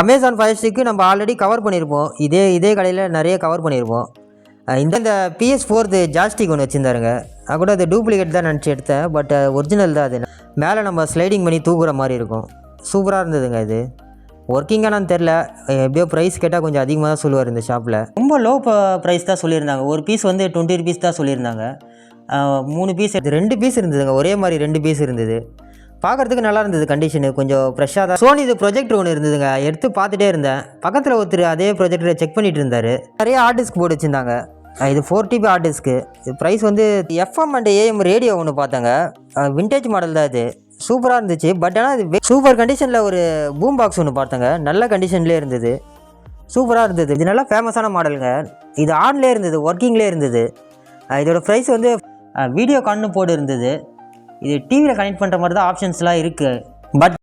Amazon fire stick நம்ம already cover பண்ணியிருப்போம். இதே கடையில் நிறைய கவர் பண்ணியிருப்போம். இந்த PS4 ஜாஸ்டிக் ஒன்று வச்சுருந்தாருங்க. அது கூட அது டூப்ளிகேட் தான் நினச்சி எடுத்தேன். பட் ஒரிஜினல் தான். அது மேலே நம்ம ஸ்லைடிங் பண்ணி தூக்குற மாதிரி இருக்கும். சூப்பராக இருந்ததுங்க. இது ஒர்க்கிங்கானு தெரில. எப்படியோ ப்ரைஸ் கேட்டால் கொஞ்சம் அதிகமாக தான் சொல்லுவார் இந்த ஷாப்பில். ரொம்ப லோ ப்ரைஸ் தான் சொல்லியிருந்தாங்க. ஒரு பீஸ் வந்து 20 ருபீஸ் தான் சொல்லியிருந்தாங்க. 3 பீஸ் 2 பீஸ் இருந்ததுங்க. ஒரே மாதிரி 2 பீஸ் இருந்தது. பார்க்குறதுக்கு நல்லா இருந்தது. கண்டிஷனு கொஞ்சம் ஃப்ரெஷ்ஷாக தான். சோனி இது ப்ரொஜெக்டர் ஒன்று இருந்ததுங்க. எடுத்து பார்த்துட்டே இருந்தேன். பக்கத்தில் ஒருத்தர் அதே ப்ரொஜெக்டரை செக் பண்ணிட்டு இருந்தார். நிறைய ஹார்ட் டிஸ்க் போட்டு வச்சுருந்தாங்க. இது 4 TB ஹார்ட் டிஸ்க்கு. ப்ரைஸ் வந்து FM அண்ட் AM ரேடியோ ஒன்று பார்த்தேங்க. விண்டேஜ் மாடல் தான் இது. சூப்பராக இருந்துச்சு. பட் ஆனால் இது சூப்பர் கண்டிஷனில் ஒரு பூம் பாக்ஸ் ஒன்று பார்த்தேங்க. நல்ல கண்டிஷன்லேயே இருந்தது. சூப்பராக இருந்தது. இது நல்லா ஃபேமஸான மாடலுங்க. இது ஆன்லேயே இருந்தது, ஒர்க்கிங்லேயே இருந்தது. இதோட ப்ரைஸ் வந்து வீடியோ கான்னு போட்டு இருந்தது. இது டிவியில் கனெக்ட் பண்ணுற மாதிரி தான் ஆப்ஷன்ஸ்லாம் இருக்குது. பட்